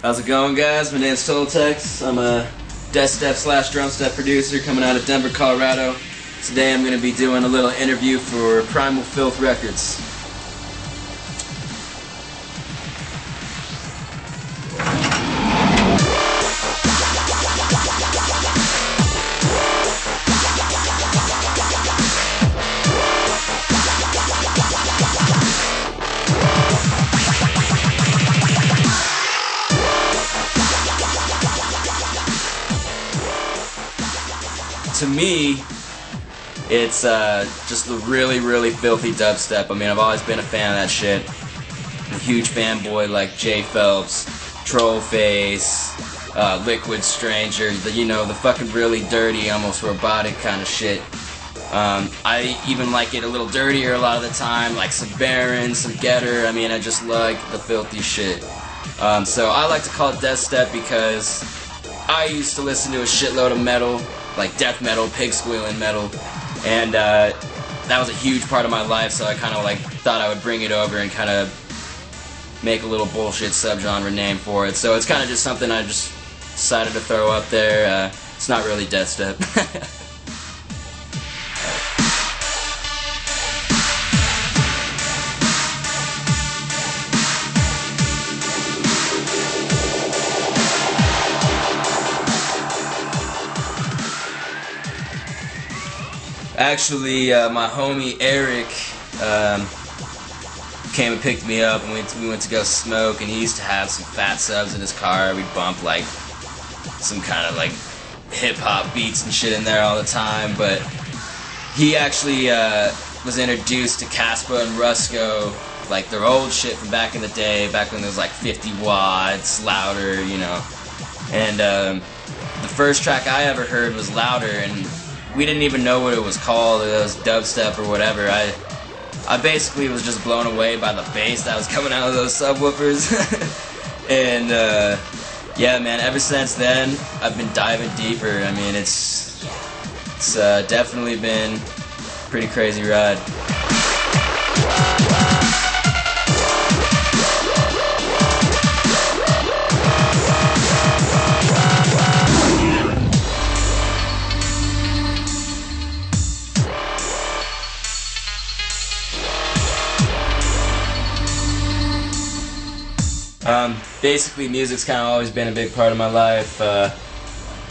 How's it going, guys? My name's Toltex. I'm a death step slash drum step producer coming out of Denver, Colorado. Today I'm going to be doing a little interview for Primal Filth Records. To me, it's just the really filthy dubstep. I mean, I've always been a fan of that shit. I'm a huge fanboy like J Phelps, Trollface, Liquid Stranger, the fucking really dirty, almost robotic kind of shit. I even like it a little dirtier a lot of the time, like some Baron, some Getter. I mean, I just like the filthy shit. So I like to call it death step because I used to listen to a shitload of metal, like death metal, pig squealing metal, and that was a huge part of my life, so I kind of like thought I would bring it over and kind of make a little bullshit subgenre name for it. So it's kind of just something I just decided to throw up there. It's not really death step. Actually, my homie Eric came and picked me up, and we went to go smoke, and he used to have some fat subs in his car. We'd bump like some kind of like hip-hop beats and shit in there all the time, but he actually was introduced to Caspa and Rusko, like their old shit from back in the day, back when it was like 50 watts, louder, you know. And the first track I ever heard was Louder, and we didn't even know what it was called. It was dubstep or whatever. I basically was just blown away by the bass that was coming out of those subwoofers. And yeah, man, ever since then I've been diving deeper. I mean, it's definitely been a pretty crazy ride. Basically, music's kind of always been a big part of my life.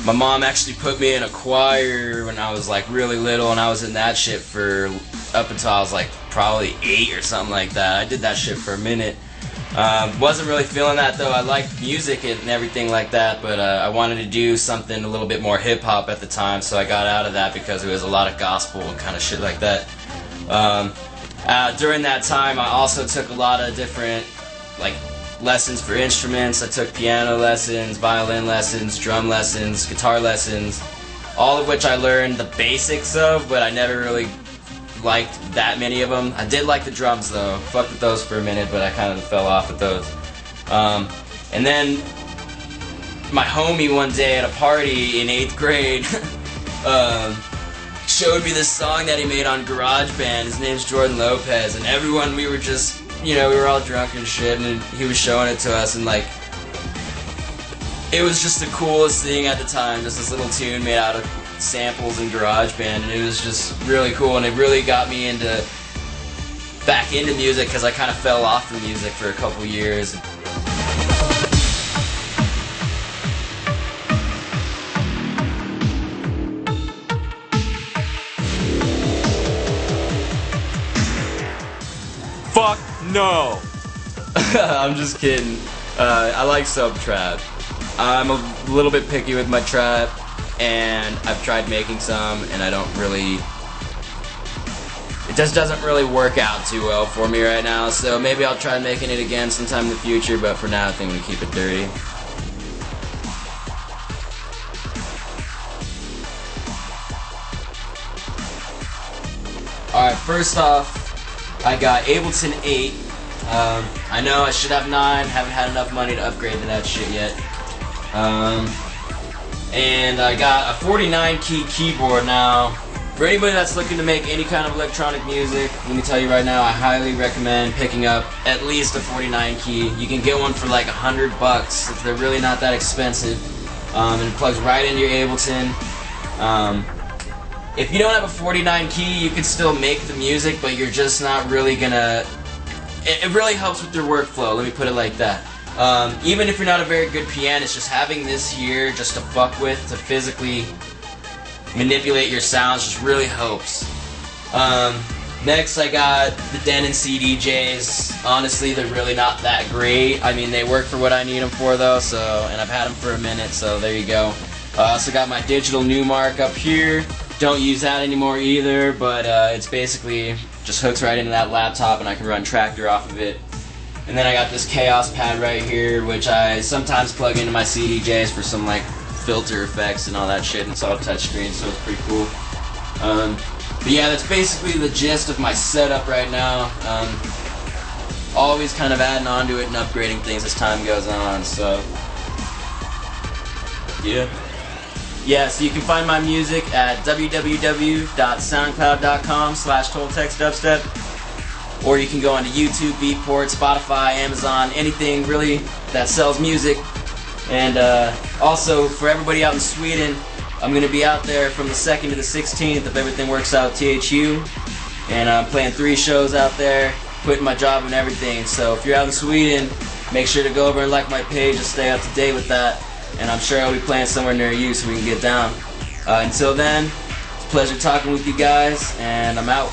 My mom actually put me in a choir when I was like really little, and I was in that shit for up until I was like probably 8 or something like that. I did that shit for a minute. Wasn't really feeling that though. I liked music and everything like that, but I wanted to do something a little bit more hip-hop at the time, so I got out of that because it was a lot of gospel and kind of shit like that. During that time, I also took a lot of different like lessons for instruments. I took piano lessons, violin lessons, drum lessons, guitar lessons, all of which I learned the basics of, but I never really liked that many of them. I did like the drums though. Fucked with those for a minute, but I kind of fell off with those. And then my homie one day at a party in 8th grade showed me this song that he made on GarageBand. His name's Jordan Lopez, and everyone, we were just, we were all drunk and shit, and he was showing it to us, and like, it was just the coolest thing at the time, just this little tune made out of samples and GarageBand, and it was just really cool, and it really got me back into music, because I kind of fell off the music for a couple years. Fuck no! I'm just kidding. I like sub-trap. I'm a little bit picky with my trap, and I've tried making some, and I don't really... It just doesn't really work out too well for me right now, so maybe I'll try making it again sometime in the future, but for now I think I'm gonna keep it dirty. Alright, first off, I got Ableton 8. I know I should have 9, haven't had enough money to upgrade to that shit yet. And I got a 49 key keyboard now. For anybody that's looking to make any kind of electronic music, let me tell you right now, I highly recommend picking up at least a 49 key. You can get one for like $100 if they're really not that expensive. And it plugs right into your Ableton. If you don't have a 49 key, you can still make the music, but you're just not really gonna... It really helps with your workflow, let me put it like that. Even if you're not a very good pianist, just having this here just to fuck with, to physically manipulate your sounds just really helps. Next I got the Denon CDJs. Honestly, they're really not that great. I mean, they work for what I need them for though, and I've had them for a minute, so there you go. I also got my digital Newmark up here. Don't use that anymore either, but it's basically just hooks right into that laptop and I can run Tractor off of it. And then I got this Chaos pad right here, which I sometimes plug into my CDJs for some like filter effects and all that shit, and it's all touchscreen, so it's pretty cool. But yeah, that's basically the gist of my setup right now. Always kind of adding on to it and upgrading things as time goes on, so yeah. Yeah, so you can find my music at www.soundcloud.com/ToltexDubstep, or you can go onto YouTube, Beatport, Spotify, Amazon, anything really that sells music. And also, for everybody out in Sweden, I'm going to be out there from the 2nd to the 16th if everything works out THU. And I'm playing 3 shows out there, quitting my job and everything. So if you're out in Sweden, make sure to go over and like my page and stay up to date with that. And I'm sure I'll be playing somewhere near you so we can get down. Until then, it's a pleasure talking with you guys, and I'm out.